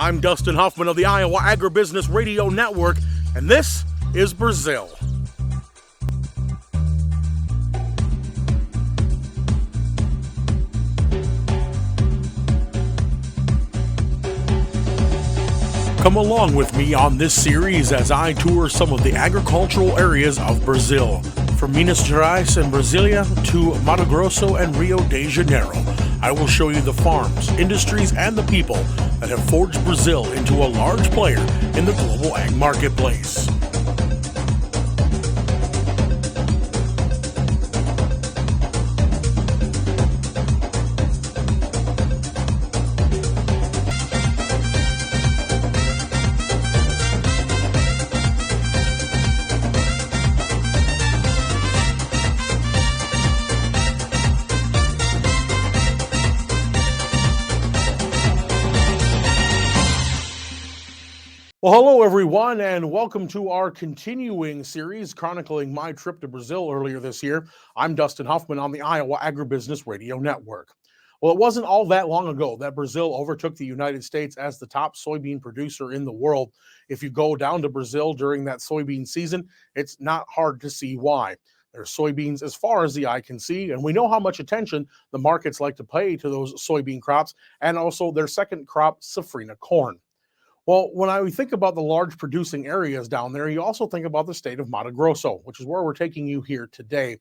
I'm Dustin Hoffmann of the Iowa Agribusiness Radio Network, and this is Brazil. Come along with me on this series as I tour some of the agricultural areas of Brazil, from Minas Gerais and Brasilia to Mato Grosso and Rio de Janeiro. I will show you the farms, industries, and the people that have forged Brazil into a large player in the global ag marketplace. Well, hello everyone, and welcome to our continuing series chronicling my trip to Brazil earlier this year. I'm Dustin Hoffmann on the Iowa Agribusiness Radio Network. Well, it wasn't all that long ago that Brazil overtook the United States as the top soybean producer in the world. If you go down to Brazil during that soybean season, it's not hard to see why. There's soybeans as far as the eye can see, and we know how much attention the markets like to pay to those soybean crops, and also their second crop, safrinha corn. Well, when I think about the large producing areas down there, you also think about the state of Mato Grosso, which is where we're taking you here today.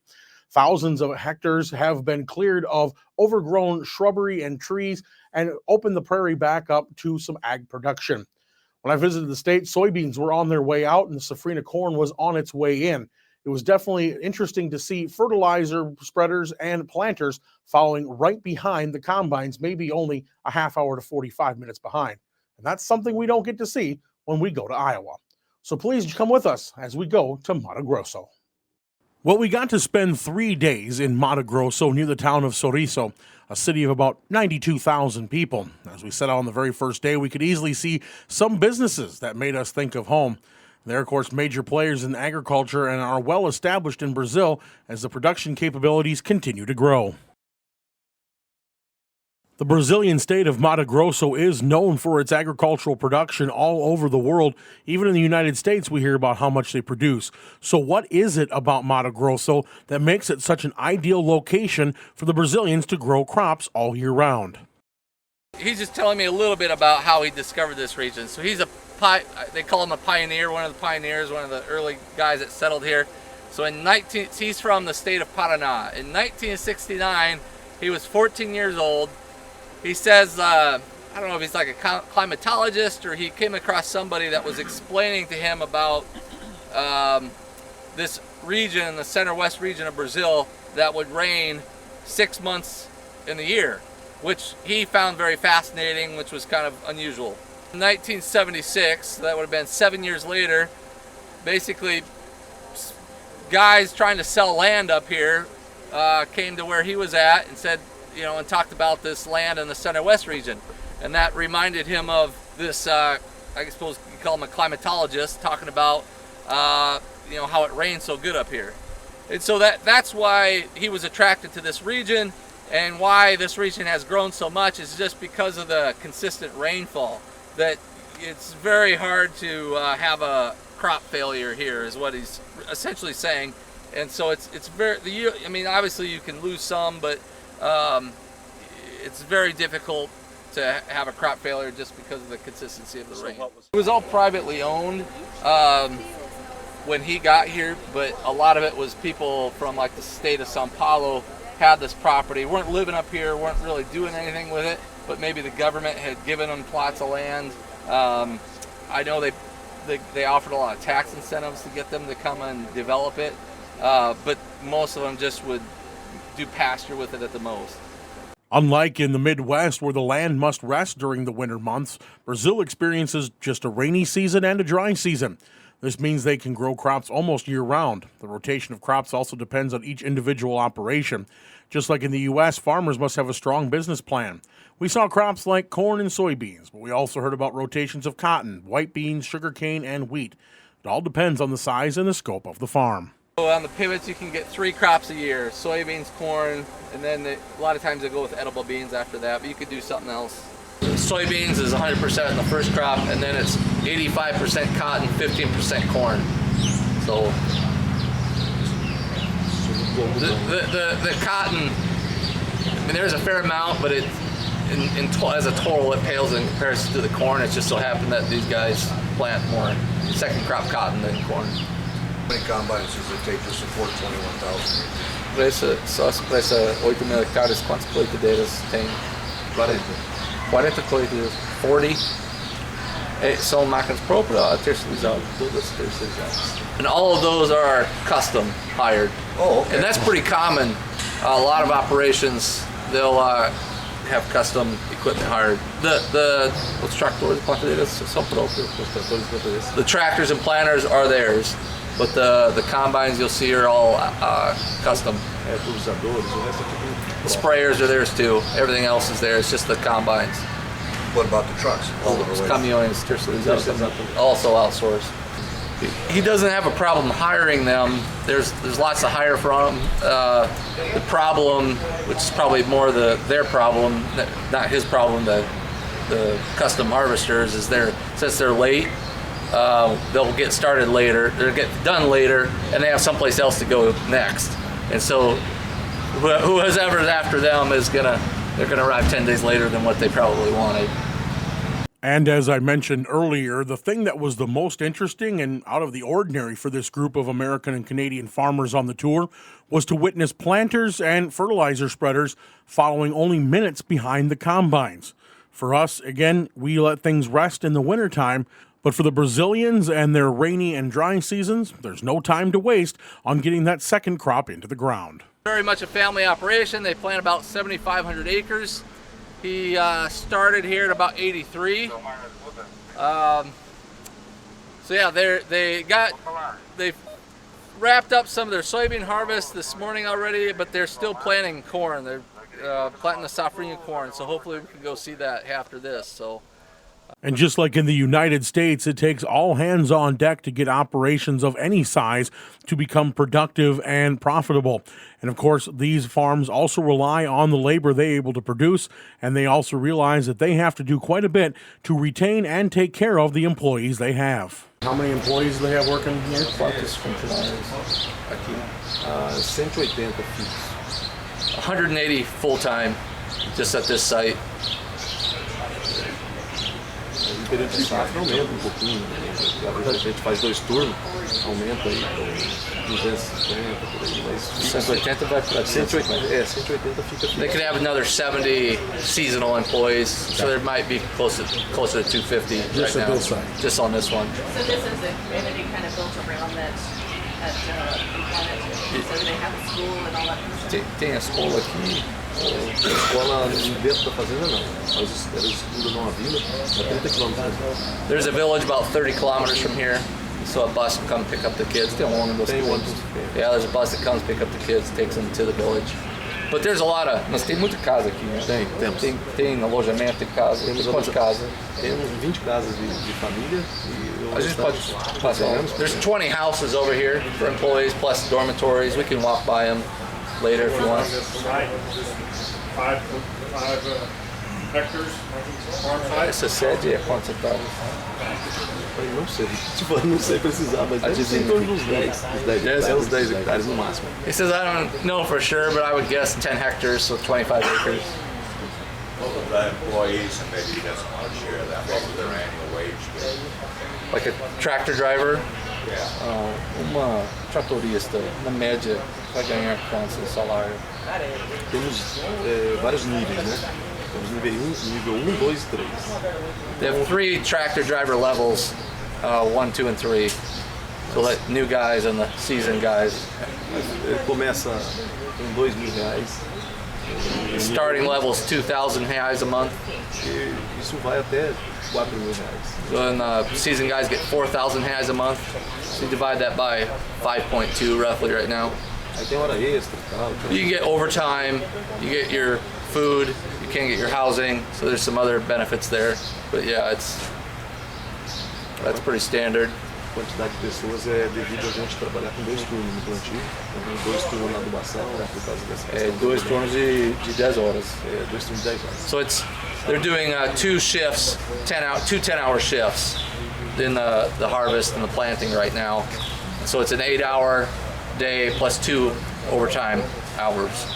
Thousands of hectares have been cleared of overgrown shrubbery and trees and opened the prairie back up to some ag production. When I visited the state, soybeans were on their way out and the safrinha corn was on its way in. It was definitely interesting to see fertilizer spreaders and planters following right behind the combines, maybe only a half hour to 45 minutes behind. And that's something we don't get to see when we go to Iowa. So please come with us as we go to Mato Grosso. Well, we got to spend 3 days in Mato Grosso near the town of Sorriso, a city of about 92,000 people. As we set out on the very first day, we could easily see some businesses that made us think of home. They're, of course, major players in agriculture and are well established in Brazil as the production capabilities continue to grow. The Brazilian state of Mato Grosso is known for its agricultural production all over the world. Even in the United States, we hear about how much they produce. So what is it about Mato Grosso that makes it such an ideal location for the Brazilians to grow crops all year round? He's just telling me a little bit about how he discovered this region. So he's they call him a pioneer, one of the pioneers, one of the early guys that settled here. So he's from the state of Paraná. In 1969, he was 14 years old. He says, I don't know if he's like a climatologist or he came across somebody that was explaining to him about this region, the center-west region of Brazil, that would rain 6 months in the year, which he found very fascinating, which was kind of unusual. In 1976, that would have been 7 years later, basically guys trying to sell land up here came to where he was at and said, and talked about this land in the center-west region. And that reminded him of this, I suppose you call him a climatologist, talking about, how it rains so good up here. And so that's why he was attracted to this region, and why this region has grown so much is just because of the consistent rainfall. That it's very hard to have a crop failure here, is what he's essentially saying. And so it's very, obviously you can lose some, but it's very difficult to have a crop failure just because of the consistency of the rain. It was all privately owned when he got here, but a lot of it was people from like the state of São Paulo had this property, weren't living up here, weren't really doing anything with it, but maybe the government had given them plots of land. I know they offered a lot of tax incentives to get them to come and develop it, but most of them just would do pasture with it at the most. Unlike in the Midwest, where the land must rest during the winter months, Brazil experiences just a rainy season and a dry season. This means they can grow crops almost year-round. The rotation of crops also depends on each individual operation. Just like in the U.S., farmers must have a strong business plan. We saw crops like corn and soybeans, but we also heard about rotations of cotton, white beans, sugarcane, and wheat. It all depends on the size and the scope of the farm. So on the pivots, you can get 3 crops a year: soybeans, corn, and then a lot of times they go with edible beans after that, but you could do something else Soybeans is 100% in the first crop, and then it's 85% cotton, 15% corn. So the cotton, I mean, there's a fair amount, but as a total, it pales in comparison to the corn. It just so happened that these guys plant more second crop cotton than corn. How many combines does it take to support 21,000 Só se para 8.000 hectares, quantas colheitadeiras tem? 40 colheitadeiras. 40 são máquinas próprias, terceirizadas, todas terceirizadas. And all of those are custom hired. Oh, okay. And that's pretty common. A lot of operations, they'll have custom equipment hired. Os tractores e plantadeiras são próprios. The tractors and planters are theirs, but the combines you'll see are all custom. The sprayers are theirs too. Everything else is theirs, just the combines. What about the trucks? Os caminhões terceirizados, also outsourced. He doesn't have a problem hiring them. There's lots to hire from. The problem, which is probably more their problem, not his problem, the custom harvesters, is since they're late, they'll get started later, they'll get done later, and they have someplace else to go next. And so whoever's after them they're gonna arrive 10 days later than what they probably wanted. And as I mentioned earlier, the thing that was the most interesting and out of the ordinary for this group of American and Canadian farmers on the tour was to witness planters and fertilizer spreaders following only minutes behind the combines. For us, again, we let things rest in the wintertime, but for the Brazilians and their rainy and dry seasons, there's no time to waste on getting that second crop into the ground. Very much a family operation. They plant about 7,500 acres. He started here at about 83. So yeah, they wrapped up some of their soybean harvest this morning already, but they're still planting corn. They're planting the safrinha corn, so hopefully we can go see that after this. So. And just like in the United States, it takes all hands on deck to get operations of any size to become productive and profitable. And of course, these farms also rely on the labor they're able to produce, and they also realize that they have to do quite a bit to retain and take care of the employees they have. How many employees do they have working here? Quantos funcionários aqui? 180 fixos. 180 full-time just at this site. O período de safra aumenta pouquinho. Na verdade, a gente faz 2 turnos, aumenta aí para 250, por aí. Mas 180 vai para 180, 180 fica fixo. They could have another 70 seasonal employees, so there might be closer to 250 Just right at now. this site. Just on this one. So this is a community kind of built around that employment. So they have a school and all that kind of stuff. Tem a escola aqui. A escola dentro da fazenda não. Elas estudam numa vila a 30 km. There's a village about 30 kilometers from here, so a bus will come pick up the kids. Tem ônibus. Yeah, there's a bus that comes pick up the kids, takes them to the village. But there's a lot of. Mas tem muita casa aqui, né? Temos. Tem alojamento, tem casa. Tem quantas casas? Temos 20 casas de família e A gente pode passar. There's 20 houses over here for employees plus dormitories. We can walk by them later if you want. Five hectares farm site. Essa sede é quantos hectares? Não sei, não sei precisar, mas deve ser em torno dos 10. Uns 10 hectares no máximo. He says, I don't know for sure, but I would guess 10 hectares, so 25 acres. The employees, and maybe he doesn't want to share that, what was their annual wage? Like a tractor driver, Yeah. uma tratorista, na média, vai ganhar quanto de salário? Temos vários níveis, né? Temos nível 1, 2 e 3. They have 3 tractor driver levels, 1, 2, and 3. So like new guys and the seasoned guys. Começa com R$2.000. Starting level is 2,000 reais a month. E isso vai até R$4.000. So then seasoned guys get 4,000 reais a month. So you divide that by 5.2 roughly right now. Aí tem hora extra e tal. You can get overtime, you get your food, you can't get your housing, so there's some other benefits there. But yeah, that's pretty standard. quantidade de pessoas é devido a gente trabalhar com 2 turnos no plantio, então 2 turnos na adubação, por causa dessa questão. 2 turnos de 10 horas. 2 turnos de 10 horas. So they're doing 2 shifts, 10-hour shifts in the harvest and the planting right now. So it's an 8-hour day plus 2 overtime hours.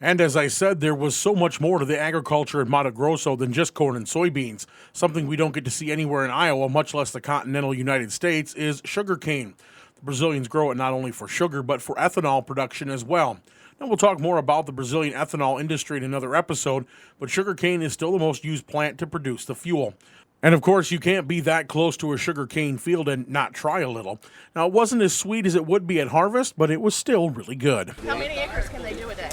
And as I said, there was so much more to the agriculture in Mato Grosso than just corn and soybeans. Something we don't get to see anywhere in Iowa, much less the continental United States, is sugarcane. The Brazilians grow it not only for sugar, but for ethanol production as well. Now, we'll talk more about the Brazilian ethanol industry in another episode, but sugarcane is still the most used plant to produce the fuel. And of course, you can't be that close to a sugarcane field and not try a little. Now, it wasn't as sweet as it would be at harvest, but it was still really good. How many acres can they do a day?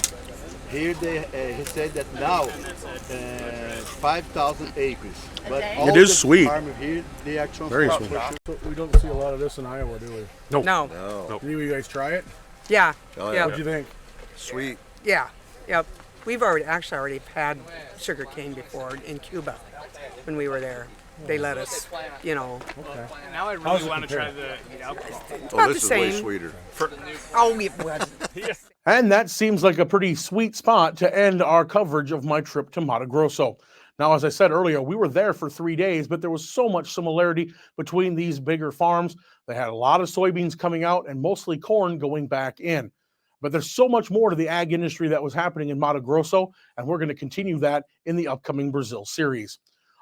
Here he said that now 5,000 acres. But day? all It is the sweet. farmers here, they are Very transported. sweet. We don't see a lot of this in Iowa, do we? No. Do you guys try it? Yeah. Oh, yeah. What'd you think? Sweet. Yeah. Yep. We've already had sugarcane before in Cuba when we were there. They let us, you know. Now I How's really it want to try compare? the alcohol. About the same. sweeter. Oh, it wasn't. And that seems like a pretty sweet spot to end our coverage of my trip to Mato Grosso. Now, as I said earlier, we were there for 3 days, but there was so much similarity between these bigger farms. They had a lot of soybeans coming out and mostly corn going back in. But there's so much more to the ag industry that was happening in Mato Grosso, and we're going to continue that in the upcoming Brazil series.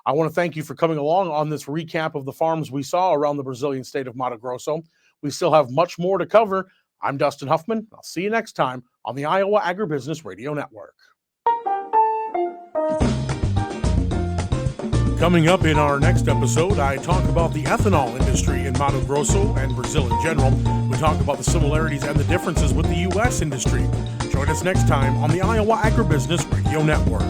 I want to thank you for coming along on this recap of the farms we saw around the Brazilian state of Mato Grosso. We still have much more to cover. I'm Dustin Hoffmann. I'll see you next time on the Iowa Agribusiness Radio Network. Coming up in our next episode, I talk about the ethanol industry in Mato Grosso and Brazil in general. We talk about the similarities and the differences with the U.S. industry. Join us next time on the Iowa Agribusiness Radio Network.